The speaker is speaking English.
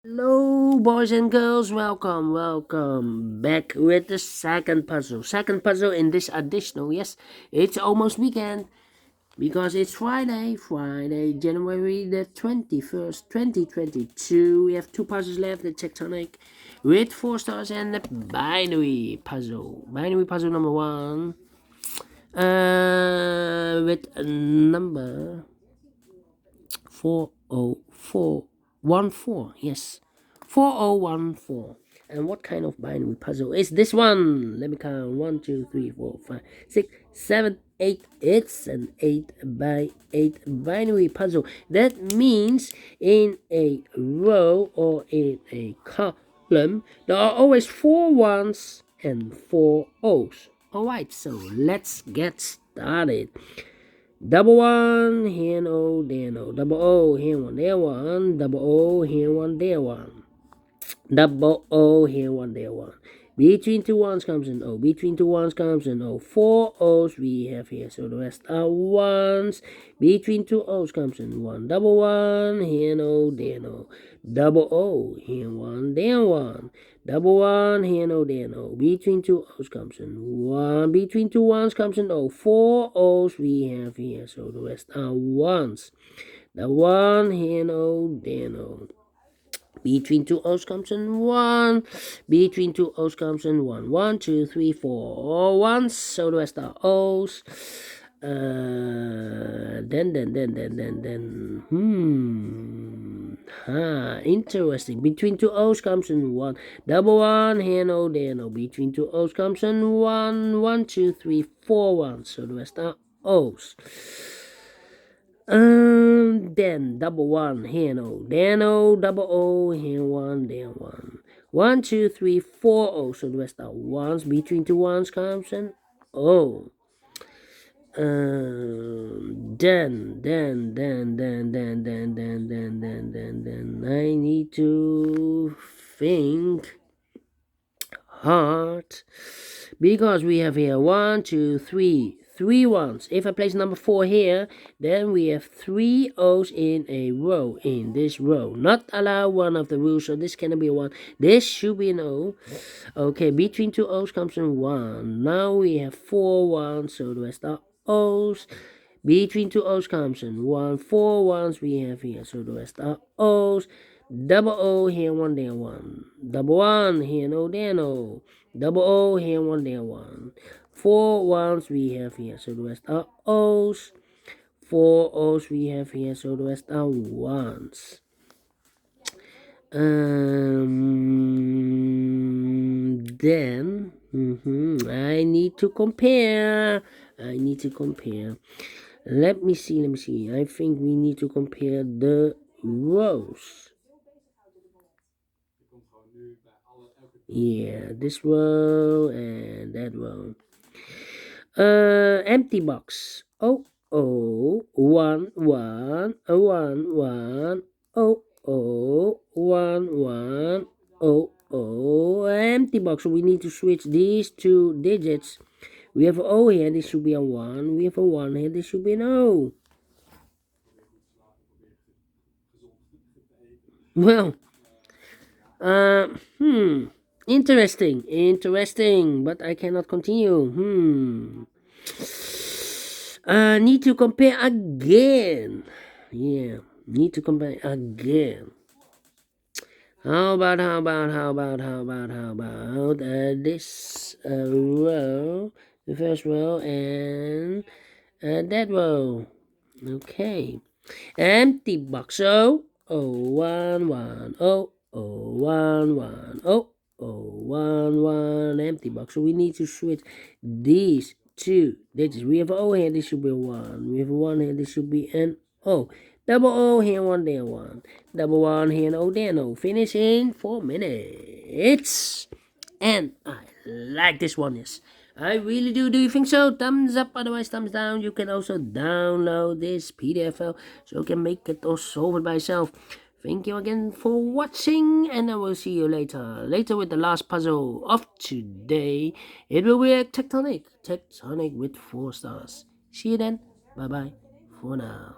Hello, boys and girls. Welcome back with the second puzzle. Second puzzle in this additional. Yes, it's almost weekend because it's Friday, January the 21st, 2022. We have two puzzles left: the tectonic with 4 stars and the binary puzzle. Binary puzzle number 1. With a number 40414. Yes, 4014. And what kind of binary puzzle is this one? Let me count. 1, 2, 3, 4, 5, 6, 7, 8. It's an 8 by 8 binary puzzle. That means in a row or in a column, there are always 4 ones and 4 O's. Alright, so let's get started. Double one, here no, there no. Double O, here one, there one. Double O, here one, there one. Double O, here one, there one. Between two ones comes an O. Between two ones comes an O. 4 O's we have here, so the rest are ones. Between two O's comes an 1. Double one, here no, there no. Double O, here one, there one. Double one, here no, there no. Between two O's comes an 1. Between two ones comes an O. 4 O's we have here, so the rest are ones. The one, here no, there no. Between two O's comes in 1. Between two O's comes in 1. 1, 2, 3, 4. All ones. So the rest are O's. Interesting. Between two O's comes in 1. Double one. Here no, there no. Between two O's comes in 1. 1, 2, 3, 4 ones. So the rest are O's. Then double one, here no, there no, double O, here one, there one. 1, 2, 3, 4 O. So the rest are ones. Between two ones comes an O. Then I need to think hard because we have here 1, 2, 3. 3 ones. If I place number 4 here, then we have 3 O's in a row, in this row. Not allow one of the rules, so this cannot be a 1. This should be an O. Okay, between two O's comes in 1. Now we have 4 ones, so the rest are O's. Between two O's comes in 1. 4 ones we have here, so the rest are O's. Double O, here one, there one. Double one, here no, there no. Double O, here one, there one. 4 ones we have here, so the rest are O's. 4 O's we have here, so the rest are ones. Then I need to compare. Let me see. I think we need to compare the rows. Yeah, this row and that row. Empty box. 1 1 1 1 1 1 empty box. So we need to switch these two digits. We have an O here, this should be a 1. We have a 1 here, this should be an O. Well, interesting, but I cannot continue. Need to compare again. Yeah, need to compare again. How about this row, the first row, and that row. Okay, empty box. So 1 1 1 1 empty box. So we need to switch these two digits. We have an O here, this should be a 1. We have a 1 here, this should be an O. Double O here, 1 there, 1. Double 1 here, and O there, no. Finish in 4 minutes. And I like this one, yes. I really do. Do you think so? Thumbs up, otherwise thumbs down. You can also download this PDF file so you can make it or solve it by yourself. Thank you again for watching, and I will see you later. Later with the last puzzle of today. It will be a tectonic with 4 stars. See you then. Bye bye for now.